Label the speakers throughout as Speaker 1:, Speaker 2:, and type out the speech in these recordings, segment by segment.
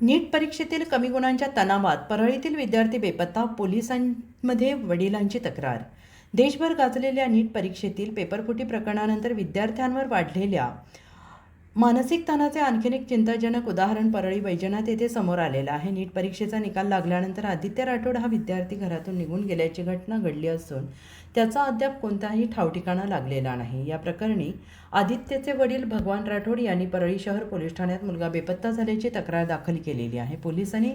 Speaker 1: नीट परीक्षेतील कमी गुणांच्या तणावात परळीतील विद्यार्थी बेपत्ता, पोलिसांमध्ये वडिलांची तक्रार. देशभर गाजलेल्या नीट परीक्षेतील पेपरफुटी प्रकरणानंतर विद्यार्थ्यांवर वाढलेल्या मानसिक ताणाचे आणखीन एक चिंताजनक उदाहरण परळी वैजनाथ येथे समोर आलेलं आहे. नीट परीक्षेचा निकाल लागल्यानंतर आदित्य राठोड हा विद्यार्थी घरातून निघून गेल्याची घटना घडली असून त्याचा अद्याप कोणताही ठावठिकाणा लागलेला नाही. या प्रकरणी आदित्यचे वडील भगवान राठोड यांनी परळी शहर पोलीस ठाण्यात मुलगा बेपत्ता झाल्याची तक्रार दाखल केलेली आहे. पोलिसांनी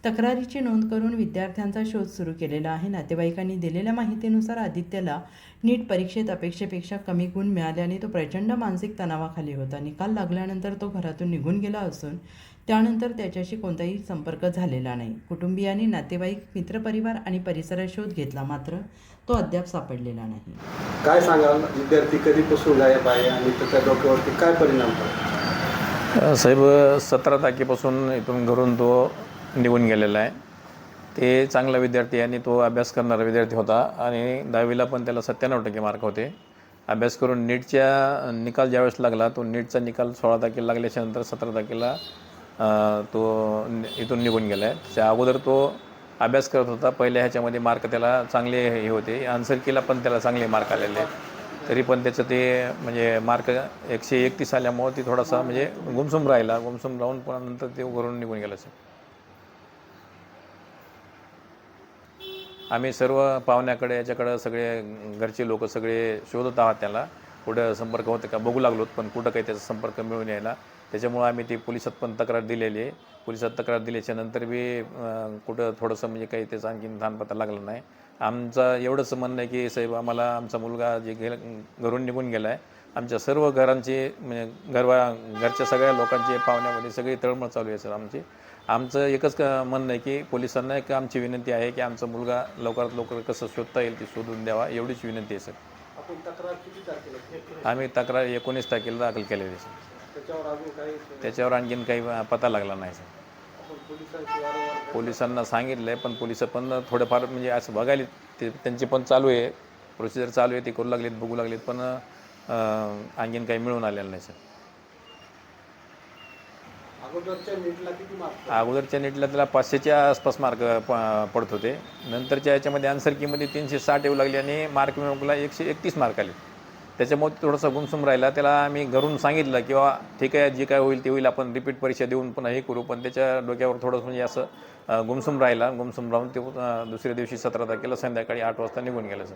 Speaker 1: तक्रारीची नोंद करून विद्यार्थ्यांचा शोध सुरू केलेला आहे. नातेवाईकांनी दिलेल्या माहितीनुसार आदित्यला नीट परीक्षेत अपेक्षेपेक्षा कमी गुण मिळाल्याने तो प्रचंड मानसिक तणावाखाली होता. निकाल लागल्यानंतर तो घरातून निघून गेला असून त्यानंतर त्याच्याशी कोणताही संपर्क झालेला नाही. कुटुंबियांनी, नातेवाईक, मित्रपरिवार आणि परिसरात शोध घेतला, मात्र तो अद्याप सापडलेला नाही.
Speaker 2: काय सांगाल, विद्यार्थी कधीपासून गायब आहे आणि त्याच्या डोक्यावरती काय परिणाम होतो?
Speaker 3: साहेब, 17 तारखेपासून इथून घरून तो निघून गेलेला आहे. ते चांगला विद्यार्थी आणि तो अभ्यास करणारा विद्यार्थी होता आणि 10वीला पण त्याला 97% मार्क होते. अभ्यास करून नीटच्या निकाल ज्यावेळेस लागला, तो नीटचा निकाल 16 तारखेला लागल्याच्यानंतर 17 तारखेला तो इथून निघून गेला आहे. त्या अगोदर तो अभ्यास करत होता. पहिल्या ह्याच्यामध्ये मार्क त्याला चांगले हे होते. आन्सर कीला पण त्याला चांगले मार्क आलेले आहेत. तरी पण त्याचं ते म्हणजे मार्क 131 आल्यामुळं ती थोडासा म्हणजे गुमसुम राहून पण नंतर ते घरून निघून गेलं. सर, आम्ही सर्व पाहुण्याकडे याच्याकडं सगळे घरचे लोक सगळे शोधत आहात. त्याला कुठं संपर्क होते का बघू लागलोत, पण कुठं काही त्याचा संपर्क मिळून यायला. त्याच्यामुळं आम्ही ती पोलिसात पण तक्रार दिलेली आहे. पोलिसात तक्रार दिल्याच्या नंतर बी कुठं थोडंसं म्हणजे काही त्याचा आणखीन धानपत्ता लागला नाही. आमचं एवढंच म्हणणं आहे की साहेब, आम्हाला आमचा मुलगा जे घरून निघून गेला आहे, आमच्या सर्व घरांची म्हणजे घरच्या सगळ्या लोकांची पाहुण्यामध्ये सगळी तळमळ चालू आहे. सर, आमचं एकच म्हणणं आहे की पोलिसांना एक आमची विनंती आहे की आमचा मुलगा लवकरात लवकर कसं शोधता येईल ती शोधून द्यावा, एवढीच विनंती आहे. सर,
Speaker 2: आपण तक्रार किती तारखेला?
Speaker 3: आम्ही तक्रार 19 तारखेला दाखल केलेली आहे. सर, त्याच्यावर आणखीन काही पत्ता लागला नाही. सर, पोलिसांना सांगितलं आहे, पण पोलिस पण थोडंफार म्हणजे असं बघायला त्यांची पण चालू आहे, प्रोसिजर चालू आहे, ते करू लागलेत, बघू लागलेत, पण आणखीन काही मिळून आलेलं नाही. सर, अगोदरच्या नीटला त्याला 500च्या आसपास मार्क पडत होते. नंतरच्या याच्यामध्ये आन्सर कीमध्ये 360 येऊ लागले आणि मार्क मिळवला 131 मार्क आले. त्याच्यामुळे थोडासा गुमसुम राहिला. त्याला आम्ही घरून सांगितलं किंवा ठीक आहे, जे काय होईल ते होईल, आपण रिपीट परीक्षा देऊन पुन्हा हे करू, पण त्याच्या डोक्यावर थोडंसं म्हणजे असं गुमसुम राहिला. गुमसुम राहून ते दुसऱ्या दिवशी 17 तारखेला संध्याकाळी 8 वाजता निघून गेलं. सर,